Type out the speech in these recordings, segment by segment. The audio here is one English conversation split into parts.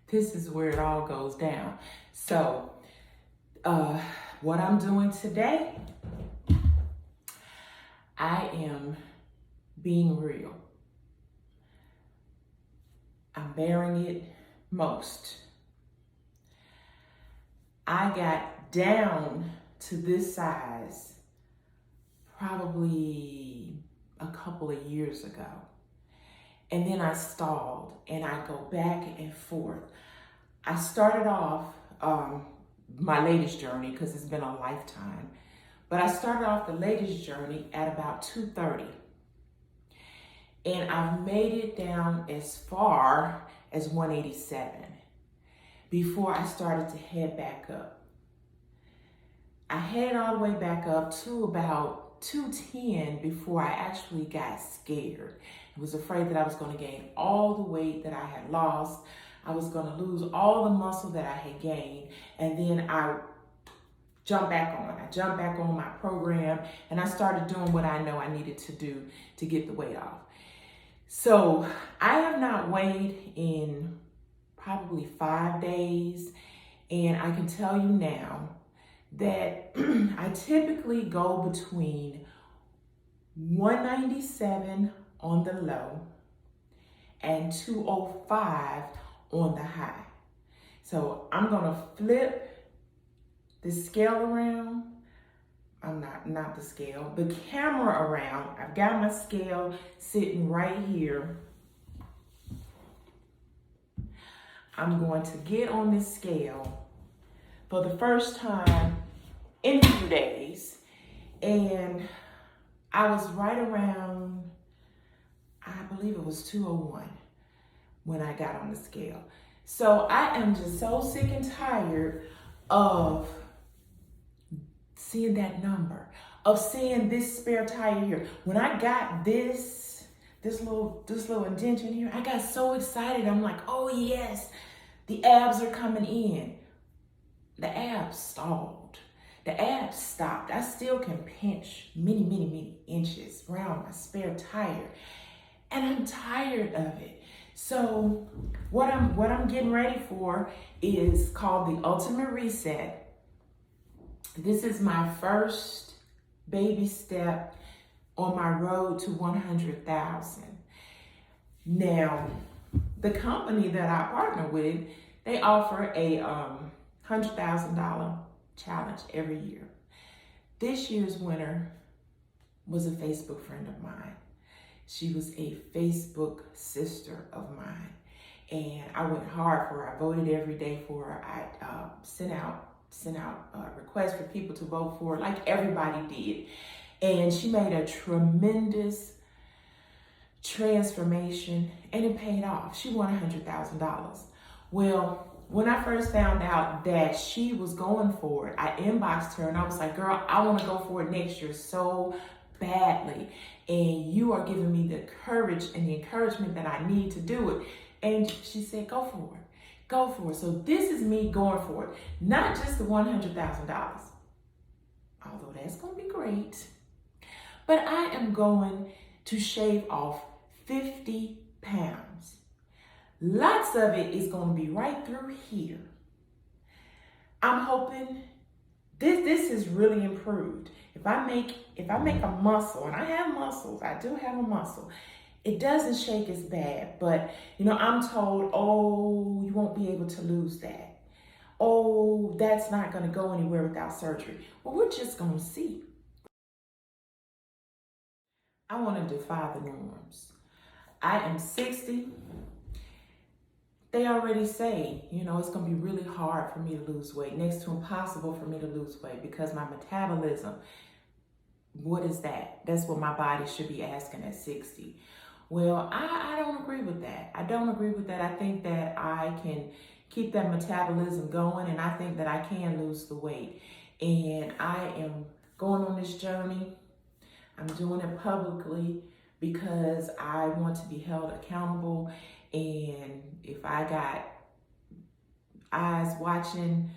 this is where it all goes down. So, what I'm doing today, I am being real. I'm bearing it most. I got down to this size probably a couple of years ago. And then I stalled and I go back and forth. I started off my latest journey, because it's been a lifetime, but I started off the latest journey at about 230. And I've made it down as far as 187 before I started to head back up. I headed all the way back up to about 210 before I actually got scared. I was afraid that I was going to gain all the weight that I had lost. I was going to lose all the muscle that I had gained. And then I jumped back on. I jumped back on my program and I started doing what I know I needed to do to get the weight off. So I have not weighed in probably 5 days. And I can tell you now that I typically go between 197 on the low and 205 on the high. So I'm gonna flip the scale around. I'm not the scale, the camera around. I've got my scale sitting right here. I'm going to get on this scale for the first time in a few days. And I was right around, I believe it was 201 when I got on the scale. So I am just so sick and tired of seeing that number, of seeing this spare tire here. When I got this little indentation here, I got so excited. I'm like, oh yes, the abs are coming in. The abs stalled. The abs stopped. I still can pinch many inches around my spare tire. And I'm tired of it. So what I'm getting ready for is called the Ultimate Reset. This is my first baby step on my road to 100,000. Now, the company that I partner with, they offer a $100,000 challenge every year. This year's winner was a Facebook friend of mine. She was a Facebook sister of mine. And I went hard for her. I voted every day for her. I sent out requests for people to vote for her, like everybody did. And she made a tremendous transformation, and it paid off. She won $100,000. Well, when I first found out that she was going for it, I inboxed her and I was like, girl, I want to go for it next year so badly. And you are giving me the courage and the encouragement that I need to do it. And she said, go for it. Go for it. So this is me going for it. Not just the $100,000, although that's going to be great. But I am going to shave off 50 pounds. Lots of it is going to be right through here. I'm hoping this is really improved. If I make a muscle, and I have muscles, I do have a muscle, it doesn't shake as bad. But I'm told, oh, you won't be able to lose that. Oh, that's not going to go anywhere without surgery. Well, we're just going to see. I want to defy the norms. I am 60. They already say, it's going to be really hard for me to lose weight, next to impossible for me to lose weight because my metabolism, what is that? That's what my body should be asking at 60. Well, I don't agree with that. I don't agree with that. I think that I can keep that metabolism going, and I think that I can lose the weight. And I am going on this journey. I'm doing it publicly because I want to be held accountable. And if I got eyes watching,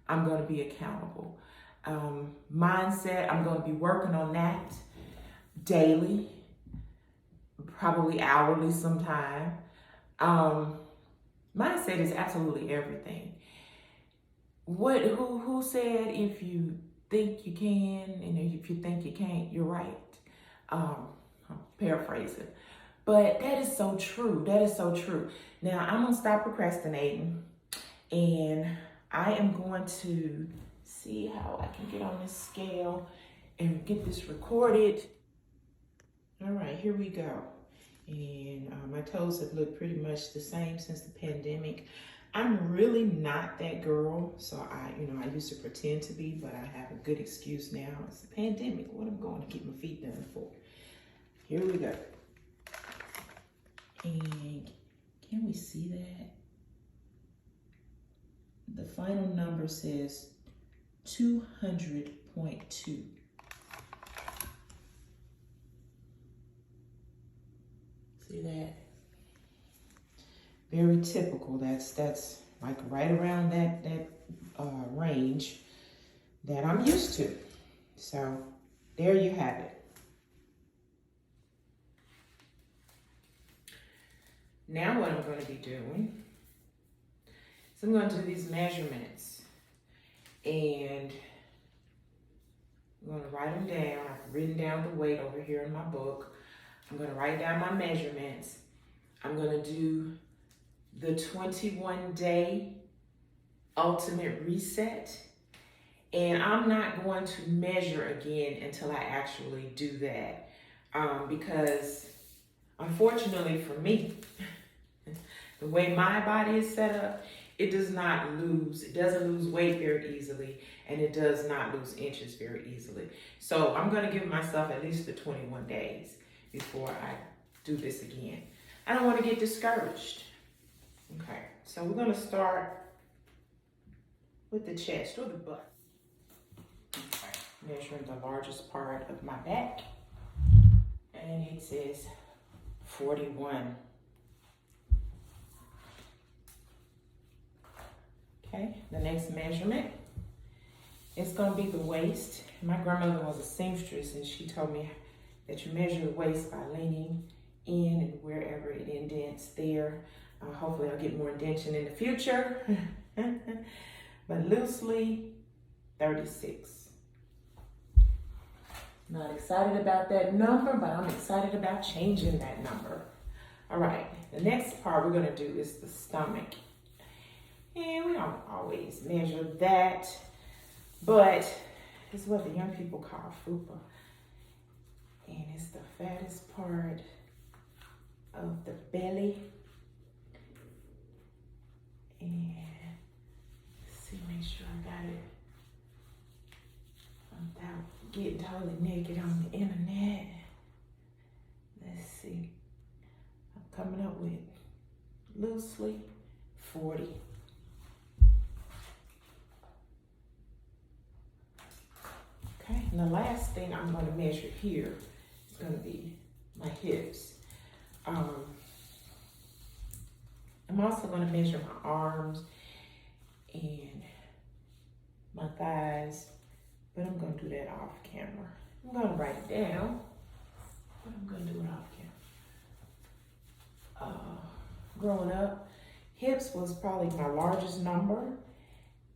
I'm going to be accountable. Mindset, I'm going to be working on that daily, probably hourly sometime. Mindset is absolutely everything. Who said if you think you can and if you think you can't, you're right. I'm paraphrasing. But that is so true. That is so true. Now, I'm going to stop procrastinating, and I am going to see how I can get on this scale and get this recorded. All right, here we go. And my toes have looked pretty much the same since the pandemic. I'm really not that girl, so I used to pretend to be, but I have a good excuse now. It's the pandemic. What am I going to keep my feet done for? Here we go. And can we see that? The final number says 200.2. See that? Very typical. That's like right around that range that I'm used to. So there you have it. Now what I'm going to be doing is I'm going to do these measurements, and I'm going to write them down. I've written down the weight over here in my book. I'm going to write down my measurements. I'm going to do the 21-day ultimate reset, and I'm not going to measure again until I actually do that, because unfortunately for me, the way my body is set up, it doesn't lose weight very easily, and it does not lose inches very easily. So I'm going to give myself at least the 21 days before I do this again. I don't want to get discouraged. Okay, so we're going to start with the chest or the butt. Okay, measuring the largest part of my back, and it says 41. Okay, the next measurement is going to be the waist. My grandmother was a seamstress, and she told me that you measure the waist by leaning in and wherever it indents there. Hopefully I'll get more indentation in the future. But loosely, 36. Not excited about that number, but I'm excited about changing that number. All right, the next part we're going to do is the stomach. And we don't always measure that, but it's what the young people call fupa. And it's the fattest part of the belly. And let's see, make sure I got it without getting totally naked on the internet. Let's see. I'm coming up with loosely 40. Okay, and the last thing I'm going to measure here is going to be my hips. I'm also going to measure my arms and my thighs, but I'm going to do that off camera. I'm going to write it down, but I'm going to do it off camera. Growing up, hips was probably my largest number,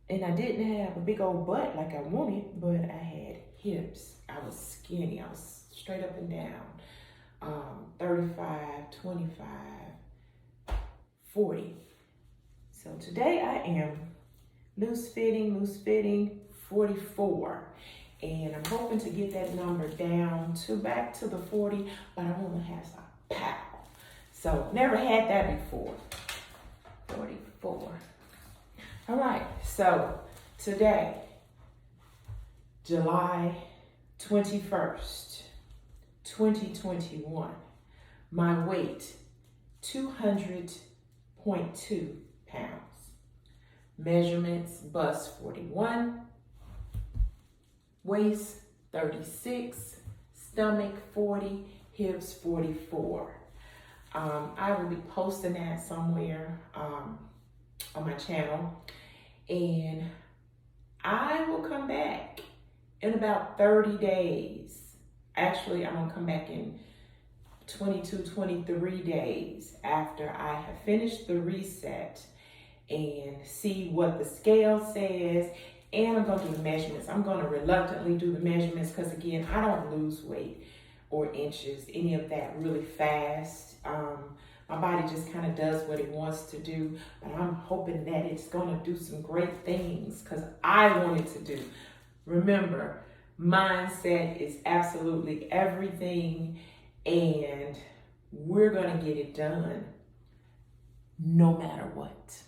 and I didn't have a big old butt like I wanted, but I had hips. I was skinny. I was straight up and down. 35, 25, 40. So today I am loose fitting, 44. And I'm hoping to get that number down to back to the 40, but I want to have some pow. So never had that before. 44. All right, so today, July 21st, 2021, my weight, 200.2 pounds. Measurements, bust 41, waist 36, stomach 40, hips 44. I will be posting that somewhere on my channel, and I will come back in about 30 days. Actually, I'm gonna come back in 22, 23 days after I have finished the reset and see what the scale says. And I'm going to do the measurements. I'm going to reluctantly do the measurements because, again, I don't lose weight or inches, any of that really fast. My body just kind of does what it wants to do, but I'm hoping that it's going to do some great things because I want it to do. Remember, mindset is absolutely everything, and we're going to get it done no matter what.